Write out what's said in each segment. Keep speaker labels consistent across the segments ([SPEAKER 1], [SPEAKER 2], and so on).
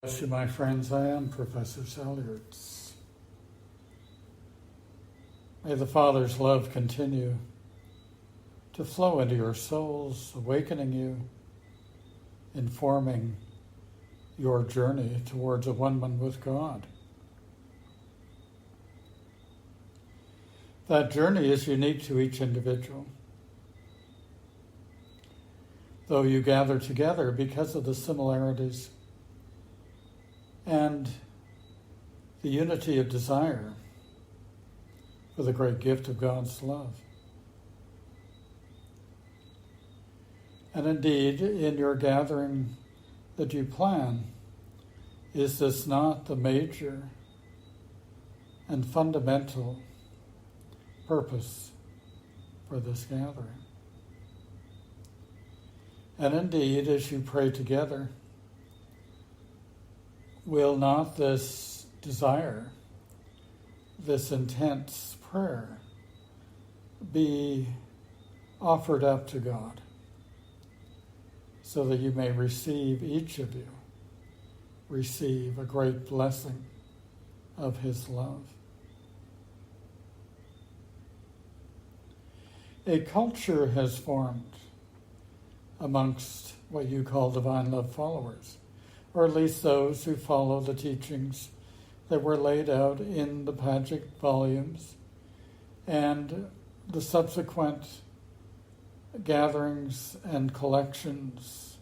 [SPEAKER 1] Bless you, my friends. I am Professor Salyards. May the Father's love continue to flow into your souls, awakening you, informing your journey towards a one-man with God. That journey is unique to each individual. Though you gather together because of the similarities and the unity of desire for the great gift of God's love. And indeed, in your gathering that you plan, is this not the major and fundamental purpose for this gathering? And indeed, as you pray together, will not this desire, this intense prayer, be offered up to God so that you may receive, each of you, receive a great blessing of His love? A culture has formed amongst what you call divine love followers, or at least those who follow the teachings that were laid out in the Pagic volumes and the subsequent gatherings and collections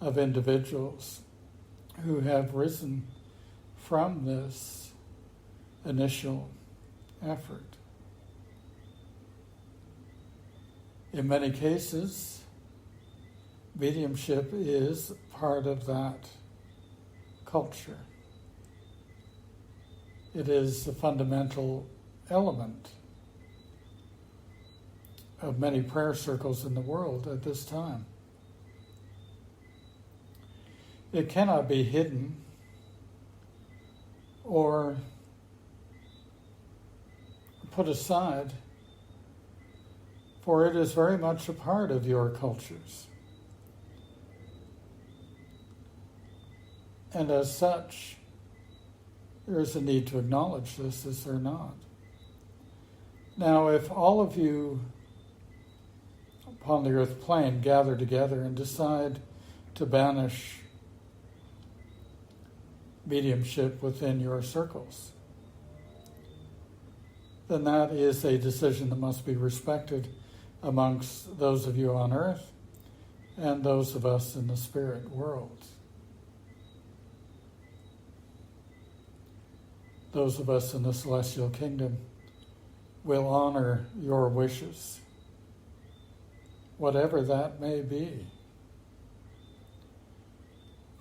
[SPEAKER 1] of individuals who have risen from this initial effort. In many cases, mediumship is part of that culture. It is a fundamental element of many prayer circles in the world at this time. It cannot be hidden or put aside, for it is very much a part of your cultures. And as such, there is a need to acknowledge this, is there not? Now, if all of you upon the earth plane gather together and decide to banish mediumship within your circles, then that is a decision that must be respected amongst those of you on earth and those of us in the spirit world. Those of us in the celestial kingdom will honor your wishes, whatever that may be.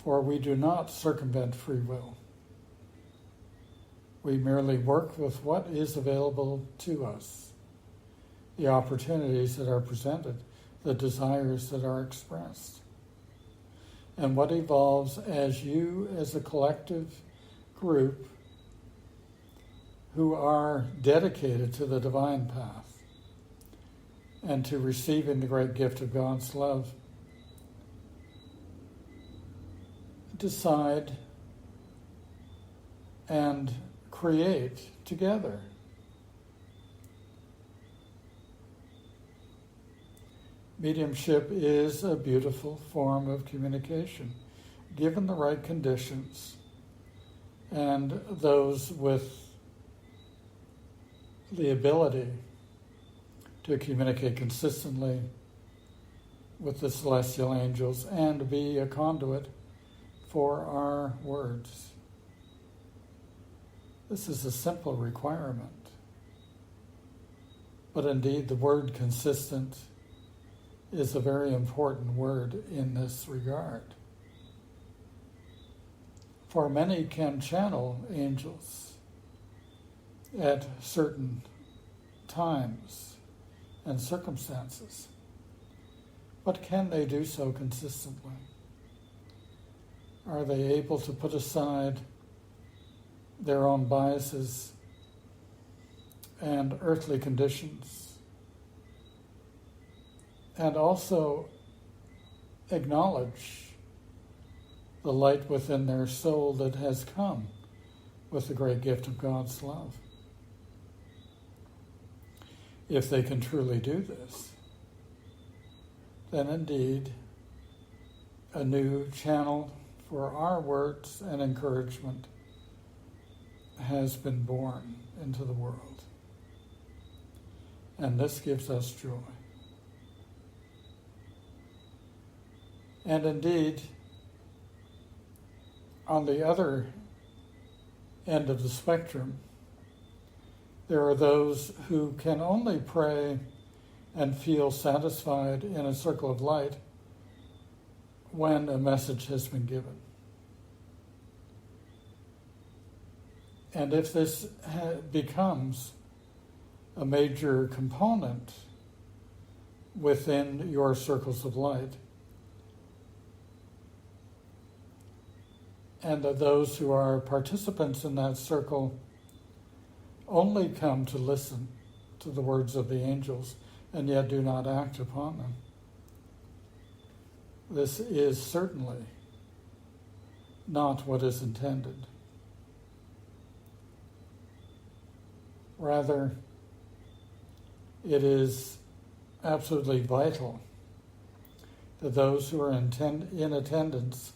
[SPEAKER 1] For we do not circumvent free will. We merely work with what is available to us, the opportunities that are presented, the desires that are expressed, and what evolves as you, as a collective group, who are dedicated to the divine path and to receiving the great gift of God's love, decide and create together. Mediumship is a beautiful form of communication, given the right conditions and those with the ability to communicate consistently with the celestial angels and be a conduit for our words. This is a simple requirement, but indeed the word consistent is a very important word in this regard. For many can channel angels at certain times and circumstances, but can they do so consistently? Are they able to put aside their own biases and earthly conditions and also acknowledge the light within their soul that has come with the great gift of God's love. If they can truly do this, then indeed a new channel for our words and encouragement has been born into the world. And this gives us joy. And indeed, on the other end of the spectrum, there are those who can only pray and feel satisfied in a circle of light when a message has been given. And if this becomes a major component within your circles of light, and that those who are participants in that circle only come to listen to the words of the angels and yet do not act upon them, this is certainly not what is intended. Rather, it is absolutely vital that those who are in attendance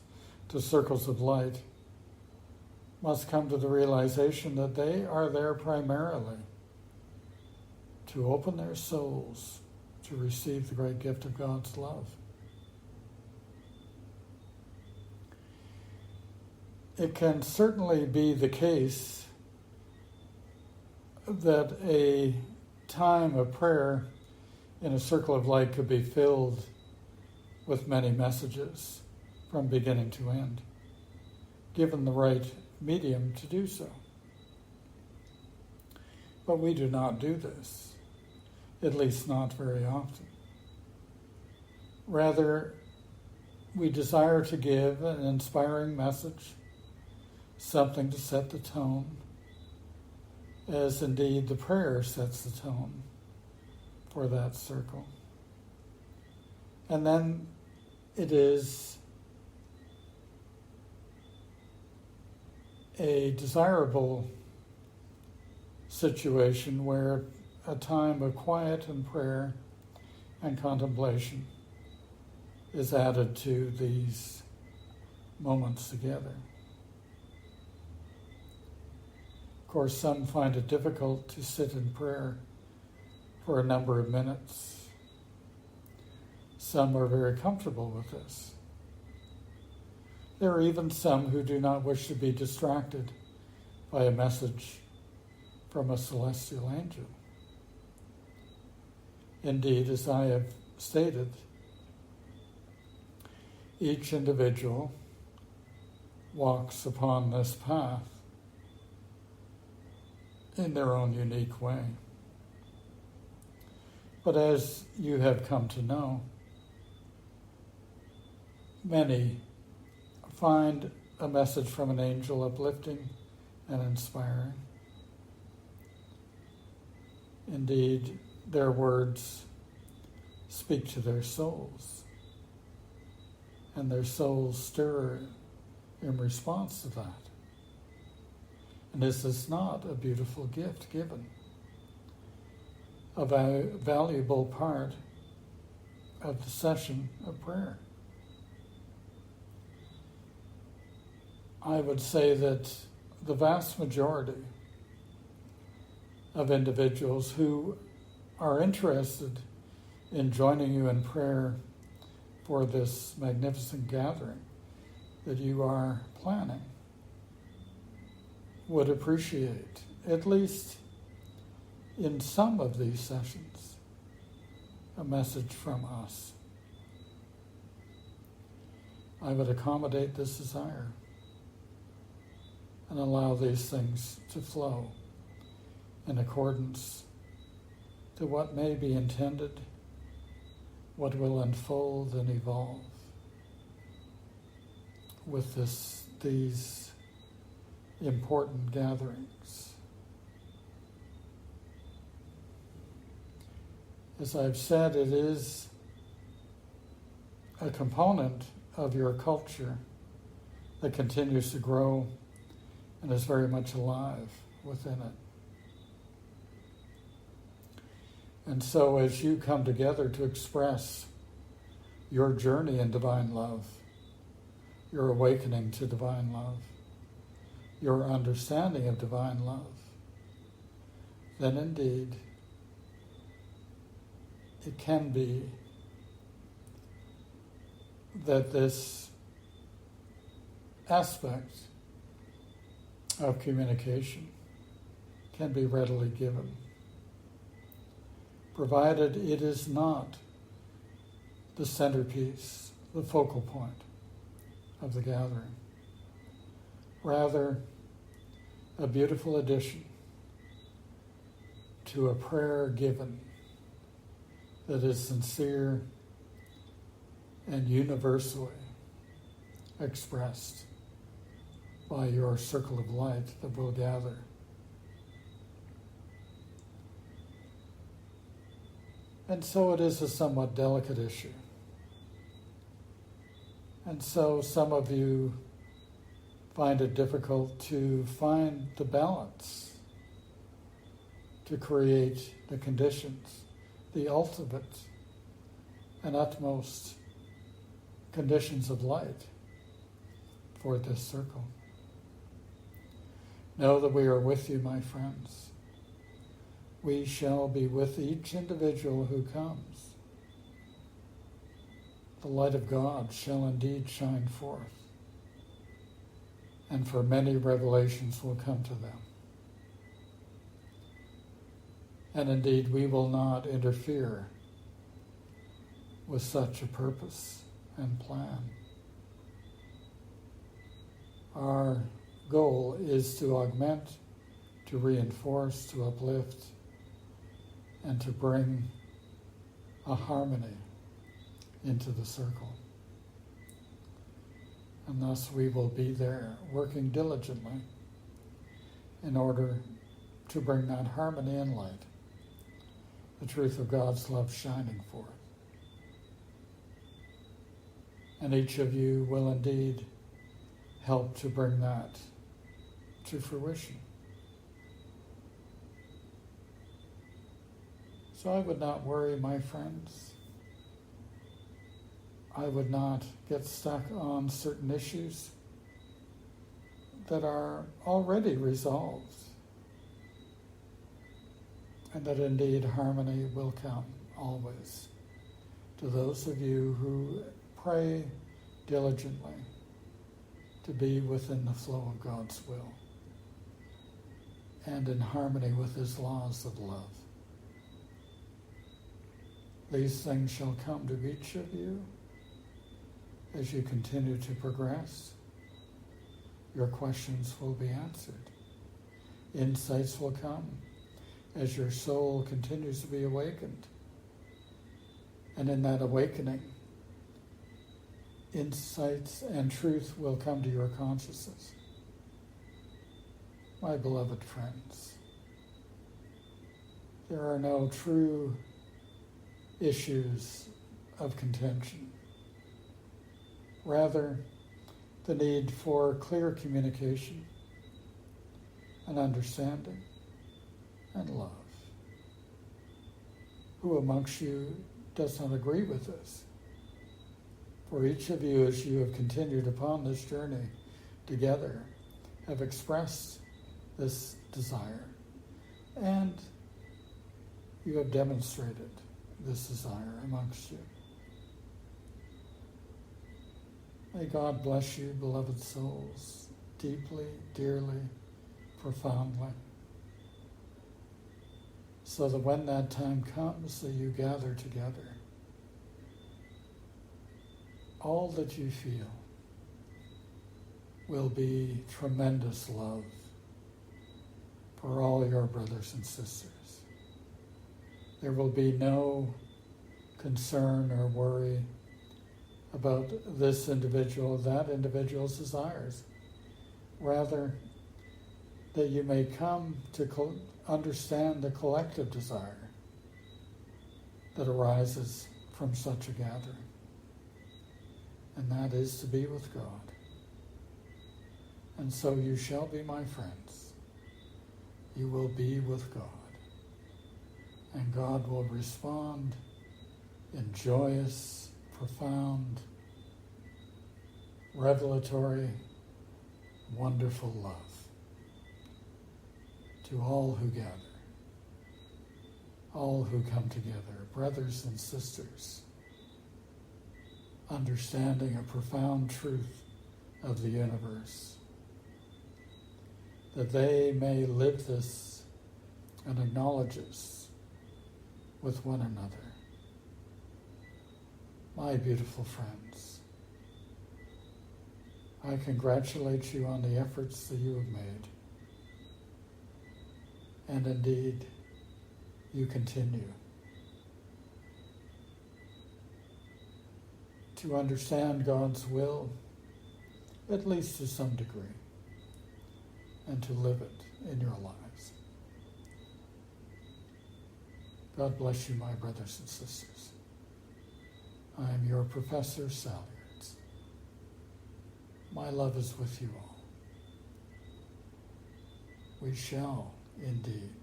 [SPEAKER 1] to circles of light must come to the realization that they are there primarily to open their souls to receive the great gift of God's love. It can certainly be the case that a time of prayer in a circle of light could be filled with many messages from beginning to end, given the right medium to do so. But we do not do this, at least not very often. Rather, we desire to give an inspiring message, something to set the tone, as indeed the prayer sets the tone for that circle. And then it is a desirable situation where a time of quiet and prayer and contemplation is added to these moments together. Of course, some find it difficult to sit in prayer for a number of minutes. Some are very comfortable with this. There are even some who do not wish to be distracted by a message from a celestial angel. Indeed, as I have stated, each individual walks upon this path in their own unique way. But as you have come to know, many find a message from an angel uplifting and inspiring. Indeed, their words speak to their souls, and their souls stir in response to that. And is this not a beautiful gift given? A valuable part of the session of prayer. I would say that the vast majority of individuals who are interested in joining you in prayer for this magnificent gathering that you are planning would appreciate, at least in some of these sessions, a message from us. I would accommodate this desire and allow these things to flow in accordance to what may be intended, what will unfold and evolve with these important gatherings. As I've said, it is a component of your culture that continues to grow and is very much alive within it. And so as you come together to express your journey in divine love, your awakening to divine love, your understanding of divine love, then indeed it can be that this aspect of communication can be readily given, provided it is not the centerpiece, the focal point of the gathering. Rather, a beautiful addition to a prayer given that is sincere and universally expressed by your circle of light that will gather. And so it is a somewhat delicate issue. And so some of you find it difficult to find the balance, to create the conditions, the ultimate and utmost conditions of light for this circle. Know that we are with you, my friends. We shall be with each individual who comes. The light of God shall indeed shine forth, and for many revelations will come to them. And indeed, we will not interfere with such a purpose and plan. Our goal is to augment, to reinforce, to uplift, and to bring a harmony into the circle. And thus we will be there working diligently in order to bring that harmony and light, the truth of God's love shining forth. And each of you will indeed help to bring that to fruition. So I would not worry, my friends. I would not get stuck on certain issues that are already resolved, and that indeed harmony will come always to those of you who pray diligently to be within the flow of God's will and in harmony with His laws of love. These things shall come to each of you as you continue to progress. Your questions will be answered. Insights will come as your soul continues to be awakened. And in that awakening, insights and truth will come to your consciousness. My beloved friends, there are no true issues of contention. Rather, the need for clear communication and understanding and love. Who amongst you does not agree with this? For each of you, as you have continued upon this journey together, have expressed this desire, and you have demonstrated this desire amongst you. May God bless you, beloved souls, deeply, dearly, profoundly, so that when that time comes that you gather together, all that you feel will be tremendous love for all your brothers and sisters. There will be no concern or worry about this individual, that individual's desires. Rather, that you may come to understand the collective desire that arises from such a gathering. And that is to be with God. And so you shall be my friends. You will be with God. And God will respond in joyous, profound, revelatory, wonderful love to all who gather, all who come together, brothers and sisters, understanding a profound truth of the universe, that they may live this and acknowledge this with one another. My beautiful friends, I congratulate you on the efforts that you have made. And indeed, you continue to understand God's will, at least to some degree, and to live it in your lives. God bless you, my brothers and sisters. I am your Professor Salyards. My love is with you all. We shall indeed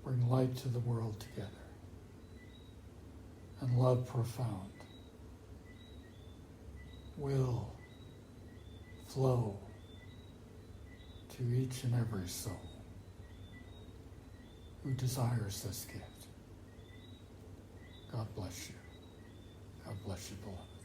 [SPEAKER 1] bring light to the world together, and love profound will flow to each and every soul who desires this gift. God bless you. God bless you, beloved.